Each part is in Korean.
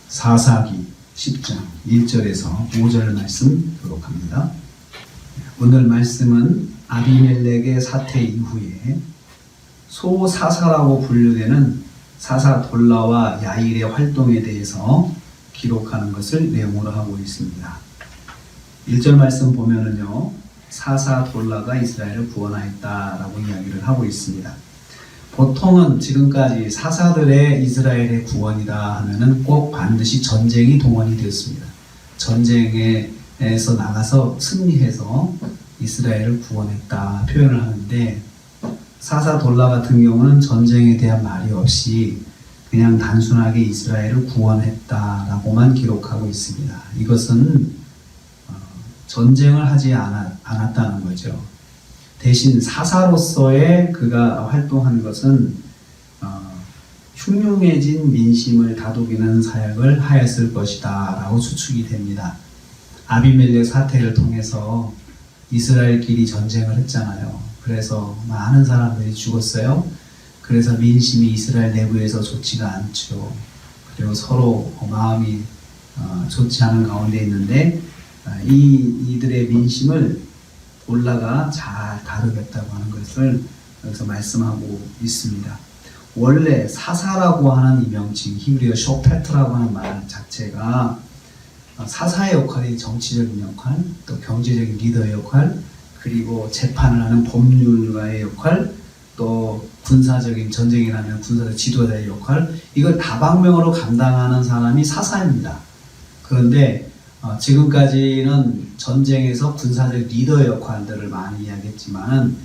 사사기 10장 1절에서 5절 말씀 교독합니다. 오늘 말씀은 아비멜렉의 사태 이후에 소사사라고 분류되는 사사 돌라와 야일의 활동에 대해서 기록하는 것을 내용으로 하고 있습니다. 1절 말씀 보면은요, 사사 돌라가 이스라엘을 구원하였다라고 이야기를 하고 있습니다. 보통은 지금까지 사사들의 이스라엘의 구원이다 하면은 꼭 반드시 전쟁이 동원이 되었습니다. 전쟁에서 나가서 승리해서 이스라엘을 구원했다 표현을 하는데, 사사 돌라 같은 경우는 전쟁에 대한 말이 없이 그냥 단순하게 이스라엘을 구원했다라고만 기록하고 있습니다. 이것은 전쟁을 하지 않았다는 거죠. 대신 사사로서의 그가 활동한 것은 흉흉해진 민심을 다독이는 사역을 하였을 것이다 라고 추측이 됩니다. 아비멜렉 사태를 통해서 이스라엘끼리 전쟁을 했잖아요. 그래서 많은 사람들이 죽었어요. 그래서 민심이 이스라엘 내부에서 좋지가 않죠. 그리고 서로 마음이 좋지 않은 가운데 있는데, 이들의 민심을 돌라가 잘 다루겠다고 하는 것을 여기서 말씀하고 있습니다. 원래 사사라고 하는 이 명칭, 히브리어 쇼페트라고 하는 말 자체가 사사의 역할이 정치적인 역할, 또 경제적인 리더의 역할, 그리고 재판을 하는 법률가의 역할, 또 군사적인 전쟁이라면 군사적 지도자의 역할, 이걸 다방면으로 감당하는 사람이 사사입니다. 그런데 지금까지는 전쟁에서 군사적 리더의 역할들을 많이 이야기했지만,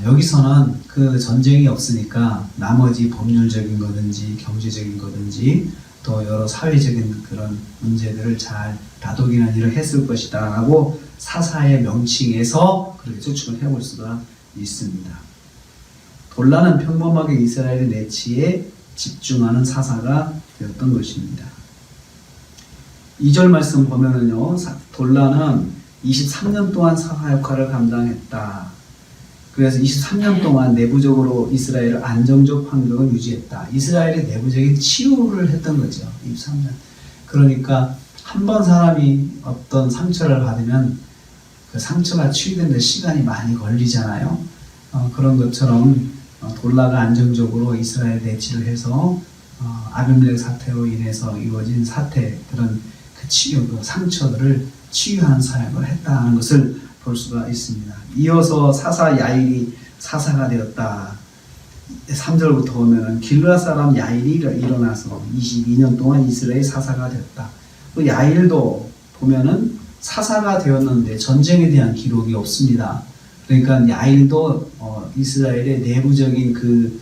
여기서는 그 전쟁이 없으니까 나머지 법률적인 거든지 경제적인 거든지 또 여러 사회적인 그런 문제들을 잘 다독이는 일을 했을 것이다 라고 사사의 명칭에서 그렇게 추측을 해볼 수가 있습니다. 돌라는 평범하게 이스라엘의 내치에 집중하는 사사가 되었던 것입니다. 2절 말씀 보면은요, 돌라는 23년 동안 사사 역할을 감당했다. 그래서 23년 동안 내부적으로 이스라엘의 안정적 환경을 유지했다. 이스라엘의 내부적인 치유를 했던 거죠. 23년. 그러니까 한 번 사람이 어떤 상처를 받으면 그 상처가 치유되는데 시간이 많이 걸리잖아요. 그런 것처럼 돌라가 안정적으로 이스라엘 내치를 해서 아비멜렉 사태로 인해서 이루어진 사태들은 그 치유, 그 상처들을 치유하는 사역을 했다는 것을 볼 수가 있습니다. 이어서 사사 야일이 사사가 되었다. 3절부터 보면은 길르앗 사람 야일이 일어나서 22년 동안 이스라엘 사사가 되었다. 그 야일도 보면은 사사가 되었는데 전쟁에 대한 기록이 없습니다. 그러니까 야일도 이스라엘의 내부적인 그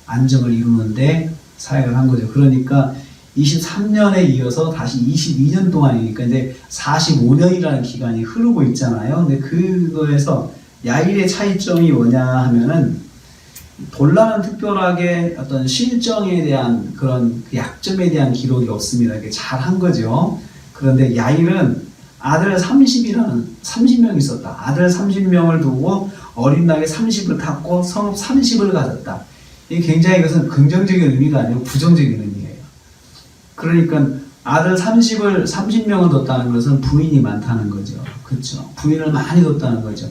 안정을 이루는데 사역을 한 거죠. 그러니까 23년에 이어서 다시 22년 동안이니까 이제 45년이라는 기간이 흐르고 있잖아요. 근데 그거에서 야일의 차이점이 뭐냐 하면은, 돌라는 특별하게 어떤 실정에 대한 그런 그 약점에 대한 기록이 없습니다. 이게 잘 한 거죠. 그런데 야일은 아들 30명 있었다. 아들 30명을 두고 어린 나이에 30을 탔고 성읍 30을 가졌다. 이게 굉장히 이것은 긍정적인 의미가 아니고 부정적인 의미예요. 그러니까 아들 30명을 뒀다는 것은 부인이 많다는 거죠. 그렇죠. 부인을 많이 뒀다는 거죠.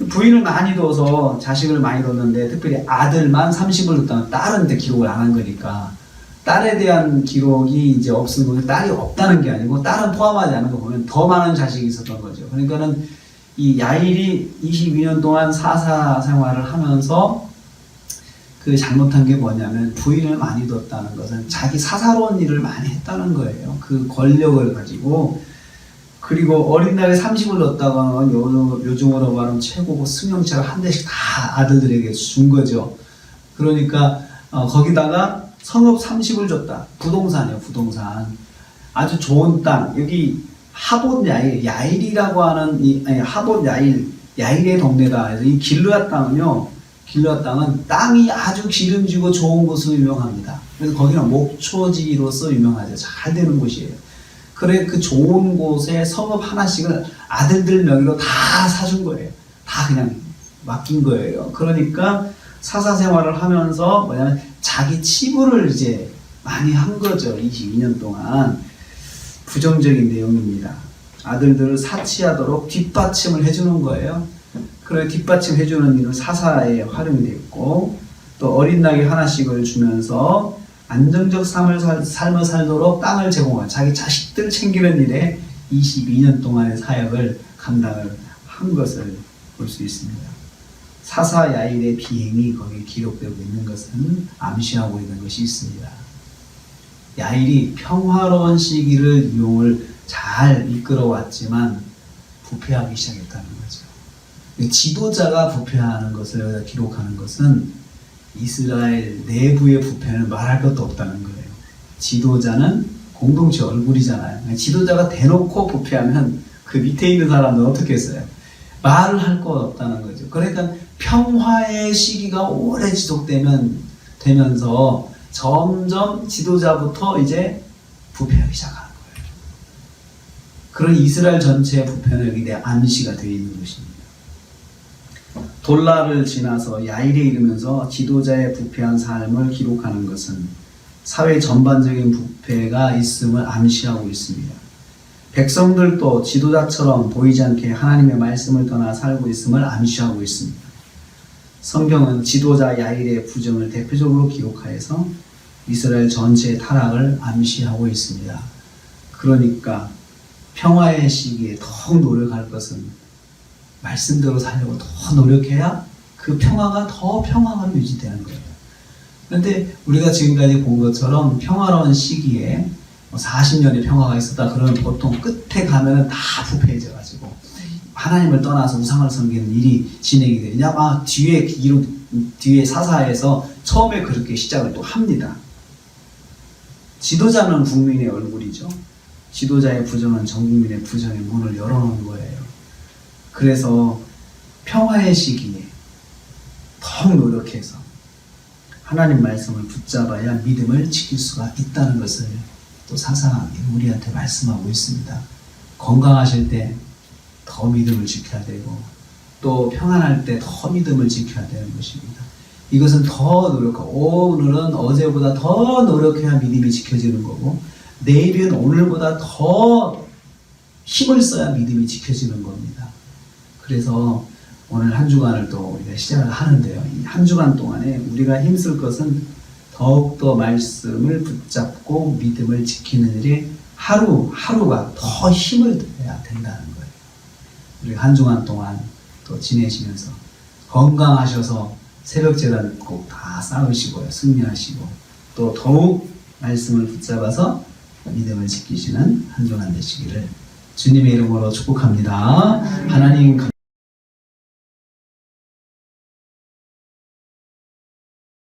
부인을 많이 둬서 자식을 많이 뒀는데, 특별히 아들만 30을 뒀다면 딸은 기록을 안 한 거니까, 딸에 대한 기록이 이제 없은 거예요. 딸이 없다는 게 아니고 딸은 포함하지 않은 거 보면 더 많은 자식이 있었던 거죠. 그러니까는 이 야일이 22년 동안 사사 생활을 하면서 그 잘못한 게 뭐냐면, 부인을 많이 뒀다는 것은 자기 사사로운 일을 많이 했다는 거예요. 그 권력을 가지고. 그리고 어린 나이에 30을 넣었다고 하면 요즘으로 말하면 최고고 승용차를 한 대씩 다 아들들에게 준 거죠. 그러니까 거기다가 성읍 30을 줬다. 부동산이요, 부동산. 아주 좋은 땅. 여기 하봇 야일이라고 하는 하봇 야일의 동네다. 그래서 이 길르앗 땅은요, 길르앗 땅은 땅이 아주 기름지고 좋은 곳으로 유명합니다. 그래서 거기는 목초지로서 유명하죠. 잘 되는 곳이에요. 그래, 그 좋은 곳에 성읍 하나씩을 아들들 명의로 다 사준 거예요. 다 그냥 맡긴 거예요. 그러니까 사사 생활을 하면서 뭐냐면 자기 치부를 이제 많이 한 거죠. 22년 동안. 부정적인 내용입니다. 아들들을 사치하도록 뒷받침을 해주는 거예요. 그래 뒷받침해주는 일은 사사에 활용이 됐고, 또 어린 낙이 하나씩을 주면서 안정적 삶을 살도록 땅을 제공한 자기 자식들 챙기는 일에 22년 동안의 사역을 감당을 한 것을 볼 수 있습니다. 사사 야일의 비행이 거기에 기록되고 있는 것은 암시하고 있는 것이 있습니다. 야일이 평화로운 시기를 이용을 잘 이끌어왔지만 부패하기 시작했다는 거죠. 지도자가 부패하는 것을 여기다 기록하는 것은 이스라엘 내부의 부패는 말할 것도 없다는 거예요. 지도자는 공동체 얼굴이잖아요. 지도자가 대놓고 부패하면 그 밑에 있는 사람들은 어떻게 했어요? 말을 할 것 없다는 거죠. 그러니까 평화의 시기가 오래 지속되면서 점점 지도자부터 이제 부패하기 시작하는 거예요. 그런 이스라엘 전체의 부패는 여기에 암시가 되어 있는 것입니다. 돌라를 지나서 야일에 이르면서 지도자의 부패한 삶을 기록하는 것은 사회 전반적인 부패가 있음을 암시하고 있습니다. 백성들도 지도자처럼 보이지 않게 하나님의 말씀을 떠나 살고 있음을 암시하고 있습니다. 성경은 지도자 야일의 부정을 대표적으로 기록하여서 이스라엘 전체의 타락을 암시하고 있습니다. 그러니까 평화의 시기에 더욱 노력할 것은 말씀대로 살려고 더 노력해야 그 평화가 더 평화가 유지되는 거예요. 그런데 우리가 지금까지 본 것처럼 평화로운 시기에 40년의 평화가 있었다 그러면 보통 끝에 가면은 다 부패해져 가지고 하나님을 떠나서 우상을 섬기는 일이 진행이 돼요. 아마 뒤에 사사에서 처음에 그렇게 시작을 또 합니다. 지도자는 국민의 얼굴이죠. 지도자의 부정은 전 국민의 부정의 문을 열어놓은 거예요. 그래서 평화의 시기에 더욱 노력해서 하나님 말씀을 붙잡아야 믿음을 지킬 수가 있다는 것을 또 사사가 우리한테 말씀하고 있습니다. 건강하실 때 더 믿음을 지켜야 되고 또 평안할 때 더 믿음을 지켜야 되는 것입니다. 이것은 더 노력하고 오늘은 어제보다 더 노력해야 믿음이 지켜지는 거고 내일은 오늘보다 더 힘을 써야 믿음이 지켜지는 겁니다. 그래서 오늘 한 주간을 또 우리가 시작을 하는데요. 이 한 주간 동안에 우리가 힘쓸 것은 더욱더 말씀을 붙잡고 믿음을 지키는 일에 하루하루가 더 힘을 내야 된다는 거예요. 우리 한 주간 동안 또 지내시면서 건강하셔서 새벽 제단 꼭 다 쌓으시고요. 승리하시고 또 더욱 말씀을 붙잡아서 믿음을 지키시는 한 주간 되시기를 주님의 이름으로 축복합니다. 하나님